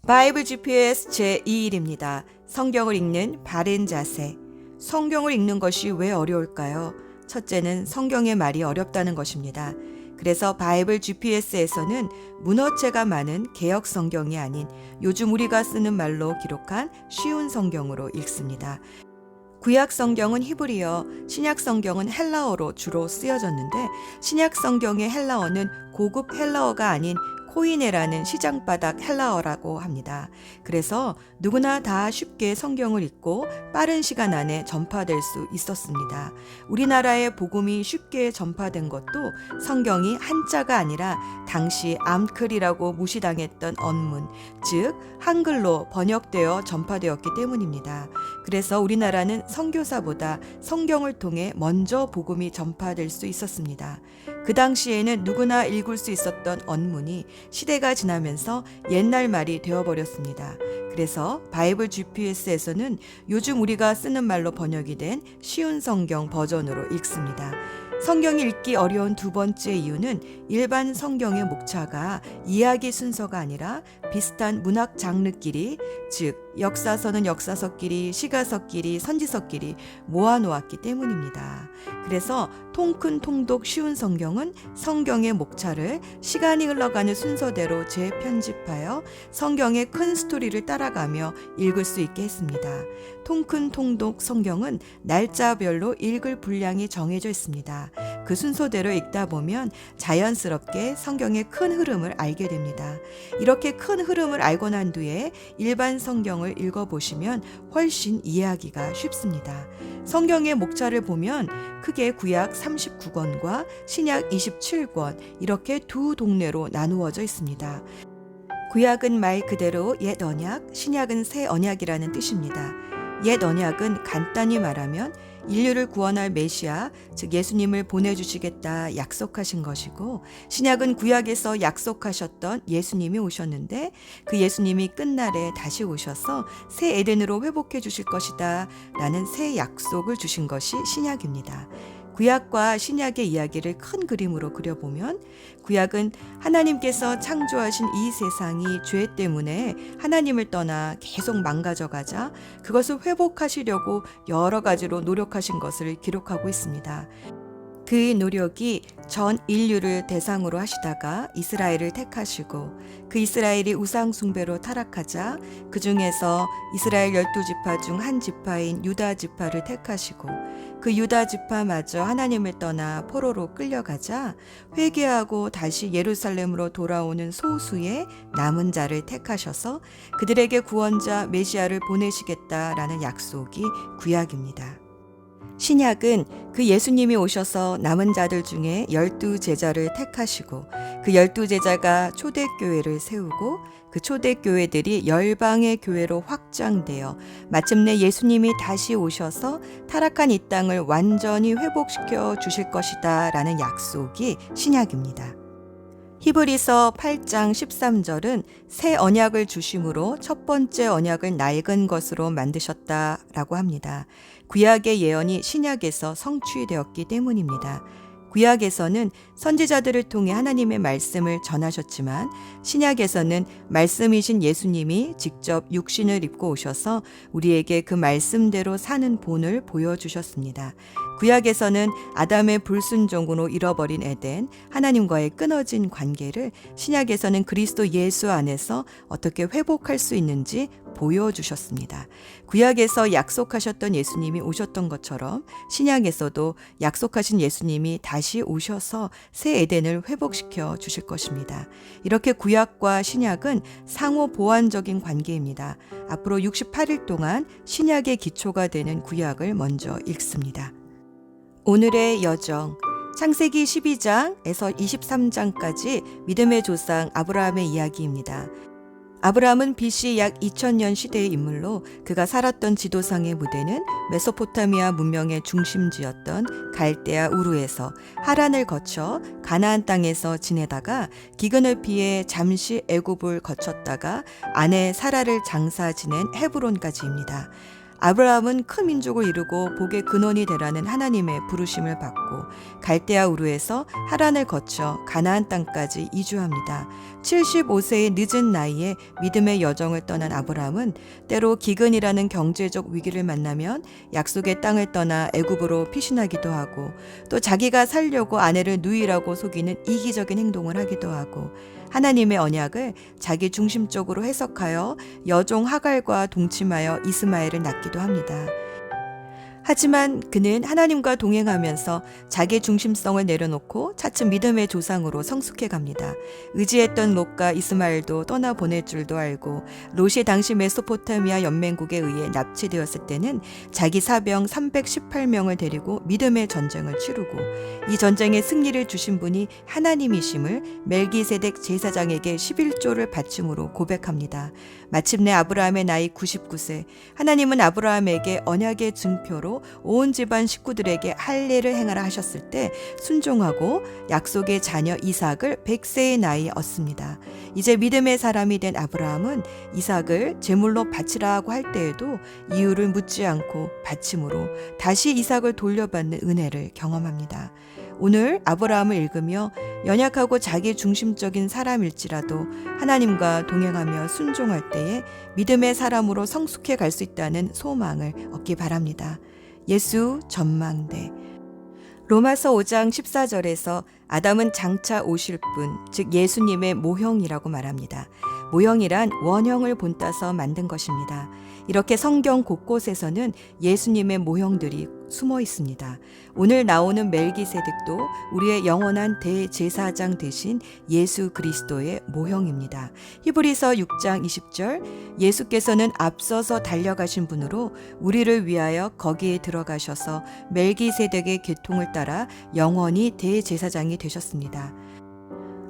바이블 GPS 제2일입니다. 성경을 읽는 바른 자세. 성경을 읽는 것이 왜 어려울까요? 첫째는 성경의 말이 어렵다는 것입니다. 그래서 바이블 GPS에서는 문어체가 많은 개역 성경이 아닌 요즘 우리가 쓰는 말로 기록한 쉬운 성경으로 읽습니다. 구약 성경은 히브리어, 신약 성경은 헬라어로 주로 쓰여졌는데 신약 성경의 헬라어는 고급 헬라어가 아닌 코이네라는 시장바닥 헬라어라고 합니다. 그래서 누구나 다 쉽게 성경을 읽고 빠른 시간 안에 전파될 수 있었습니다. 우리나라에 복음이 쉽게 전파된 것도 성경이 한자가 아니라 당시 암클이라고 무시당했던 언문, 즉 한글로 번역되어 전파되었기 때문입니다. 그래서 우리나라는 선교사보다 성경을 통해 먼저 복음이 전파될 수 있었습니다. 그 당시에는 누구나 읽을 수 있었던 언문이 시대가 지나면서 옛날 말이 되어버렸습니다. 그래서 바이블 GPS에서는 요즘 우리가 쓰는 말로 번역이 된 쉬운 성경 버전으로 읽습니다. 성경이 읽기 어려운 두 번째 이유는 일반 성경의 목차가 이야기 순서가 아니라 비슷한 문학 장르끼리, 즉 역사서는 역사서끼리, 시가서끼리, 선지서끼리 모아놓았기 때문입니다. 그래서 통큰 통독 쉬운 성경은 성경의 목차를 시간이 흘러가는 순서대로 재편집하여 성경의 큰 스토리를 따라가며 읽을 수 있게 했습니다. 통큰 통독 성경은 날짜별로 읽을 분량이 정해져 있습니다. 그 순서대로 읽다 보면 자연스럽게 성경의 큰 흐름을 알게 됩니다. 이렇게 큰 흐름을 알고 난 뒤에 일반 성경을 읽어보시면 훨씬 이해하기가 쉽습니다. 성경의 목차를 보면 크게 구약 39권과 신약 27권 이렇게 두 동네로 나누어져 있습니다. 구약은 말 그대로 옛 언약, 신약은 새 언약이라는 뜻입니다. 옛 언약은 간단히 말하면 인류를 구원할 메시아, 즉 예수님을 보내주시겠다 약속하신 것이고, 신약은 구약에서 약속하셨던 예수님이 오셨는데 그 예수님이 끝날에 다시 오셔서 새 에덴으로 회복해 주실 것이다 라는 새 약속을 주신 것이 신약입니다. 구약과 신약의 이야기를 큰 그림으로 그려보면 구약은 하나님께서 창조하신 이 세상이 죄 때문에 하나님을 떠나 계속 망가져가자 그것을 회복하시려고 여러 가지로 노력하신 것을 기록하고 있습니다. 그 노력이 전 인류를 대상으로 하시다가 이스라엘을 택하시고 그 이스라엘이 우상 숭배로 타락하자 그 중에서 이스라엘 12지파 중 한 지파인 유다 지파를 택하시고 그 유다 지파마저 하나님을 떠나 포로로 끌려가자 회개하고 다시 예루살렘으로 돌아오는 소수의 남은 자를 택하셔서 그들에게 구원자 메시아를 보내시겠다라는 약속이 구약입니다. 신약은 그 예수님이 오셔서 남은 자들 중에 12제자를 택하시고 그 12제자가 초대교회를 세우고 그 초대교회들이 열방의 교회로 확장되어 마침내 예수님이 다시 오셔서 타락한 이 땅을 완전히 회복시켜 주실 것이다 라는 약속이 신약입니다. 히브리서 8장 13절은 새 언약을 주심으로 첫 번째 언약을 낡은 것으로 만드셨다라고 합니다. 구약의 예언이 신약에서 성취되었기 때문입니다. 구약에서는 선지자들을 통해 하나님의 말씀을 전하셨지만 신약에서는 말씀이신 예수님이 직접 육신을 입고 오셔서 우리에게 그 말씀대로 사는 본을 보여주셨습니다. 구약에서는 아담의 불순종으로 잃어버린 에덴, 하나님과의 끊어진 관계를 신약에서는 그리스도 예수 안에서 어떻게 회복할 수 있는지 보여주셨습니다. 구약에서 약속하셨던 예수님이 오셨던 것처럼 신약에서도 약속하신 예수님이 다시 오셔서 새 에덴을 회복시켜 주실 것입니다. 이렇게 구약과 신약은 상호 보완적인 관계입니다. 앞으로 68일 동안 신약의 기초가 되는 구약을 먼저 읽습니다. 오늘의 여정, 창세기 12장에서 23장까지 믿음의 조상 아브라함의 이야기입니다. 아브라함은 BC 약 2000년 시대의 인물로 그가 살았던 지도상의 무대는 메소포타미아 문명의 중심지였던 갈대아 우르에서 하란을 거쳐 가나안 땅에서 지내다가 기근을 피해 잠시 애굽을 거쳤다가 아내 사라를 장사 지낸 헤브론까지입니다. 아브라함은 큰 민족을 이루고 복의 근원이 되라는 하나님의 부르심을 받고 갈대아 우르에서 하란을 거쳐 가나안 땅까지 이주합니다. 75세의 늦은 나이에 믿음의 여정을 떠난 아브라함은 때로 기근이라는 경제적 위기를 만나면 약속의 땅을 떠나 애굽으로 피신하기도 하고 또 자기가 살려고 아내를 누이라고 속이는 이기적인 행동을 하기도 하고 하나님의 언약을 자기 중심적으로 해석하여 여종 하갈과 동침하여 이스마엘을 낳기도 합니다. 하지만 그는 하나님과 동행하면서 자기 중심성을 내려놓고 차츰 믿음의 조상으로 성숙해 갑니다. 의지했던 롯과 이스마엘도 떠나보낼 줄도 알고 롯이 당시 메소포타미아 연맹국에 의해 납치되었을 때는 자기 사병 318명을 데리고 믿음의 전쟁을 치르고 이 전쟁의 승리를 주신 분이 하나님이심을 멜기세덱 제사장에게 11조를 바침으로 고백합니다. 마침내 아브라함의 나이 99세, 하나님은 아브라함에게 언약의 증표로 온 집안 식구들에게 할례를 행하라 하셨을 때 순종하고 약속의 자녀 이삭을 100세의 나이에 얻습니다. 이제 믿음의 사람이 된 아브라함은 이삭을 제물로 바치라고 할 때에도 이유를 묻지 않고 바침으로 다시 이삭을 돌려받는 은혜를 경험합니다. 오늘 아브라함을 읽으며 연약하고 자기 중심적인 사람일지라도 하나님과 동행하며 순종할 때에 믿음의 사람으로 성숙해 갈 수 있다는 소망을 얻기 바랍니다. 예수 전망대. 로마서 5장 14절에서 아담은 장차 오실 분, 즉 예수님의 모형이라고 말합니다. 모형이란 원형을 본따서 만든 것입니다. 이렇게 성경 곳곳에서는 예수님의 모형들이 숨어 있습니다. 오늘 나오는 멜기세덱도 우리의 영원한 대제사장 되신 예수 그리스도의 모형입니다. 히브리서 6장 20절 예수께서는 앞서서 달려가신 분으로 우리를 위하여 거기에 들어가셔서 멜기세덱의 계통을 따라 영원히 대제사장이 되셨습니다.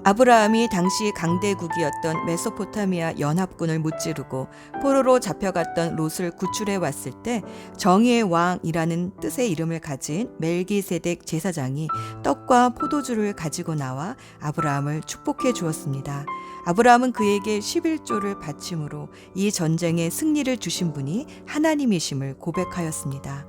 아브라함이 당시 강대국이었던 메소포타미아 연합군을 무찌르고 포로로 잡혀갔던 롯을 구출해 왔을 때 정의의 왕이라는 뜻의 이름을 가진 멜기세덱 제사장이 떡과 포도주를 가지고 나와 아브라함을 축복해 주었습니다. 아브라함은 그에게 11조를 바침으로 이 전쟁의 승리를 주신 분이 하나님이심을 고백하였습니다.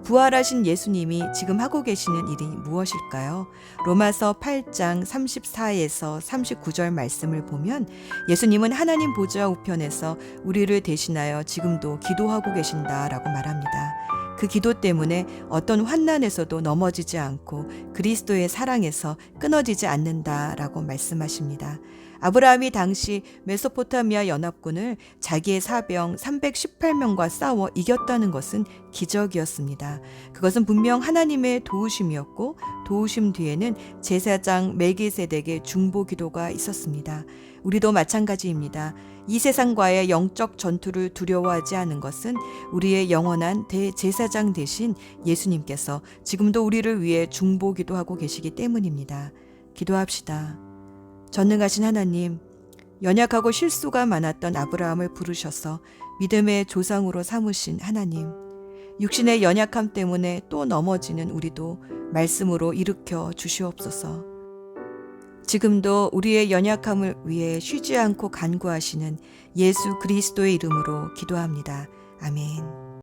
부활하신 예수님이 지금 하고 계시는 일이 무엇일까요? 로마서 8장 34에서 39절 말씀을 보면 예수님은 하나님 보좌 우편에서 우리를 대신하여 지금도 기도하고 계신다라고 말합니다. 그 기도 때문에 어떤 환난에서도 넘어지지 않고 그리스도의 사랑에서 끊어지지 않는다라고 말씀하십니다. 아브라함이 당시 메소포타미아 연합군을 자기의 사병 318명과 싸워 이겼다는 것은 기적이었습니다. 그것은 분명 하나님의 도우심이었고 도우심 뒤에는 제사장 멜기세덱의 중보 기도가 있었습니다. 우리도 마찬가지입니다. 이 세상과의 영적 전투를 두려워하지 않은 것은 우리의 영원한 대제사장 되신 예수님께서 지금도 우리를 위해 중보 기도하고 계시기 때문입니다. 기도합시다. 전능하신 하나님, 연약하고 실수가 많았던 아브라함을 부르셔서 믿음의 조상으로 삼으신 하나님, 육신의 연약함 때문에 또 넘어지는 우리도 말씀으로 일으켜 주시옵소서. 지금도 우리의 연약함을 위해 쉬지 않고 간구하시는 예수 그리스도의 이름으로 기도합니다. 아멘.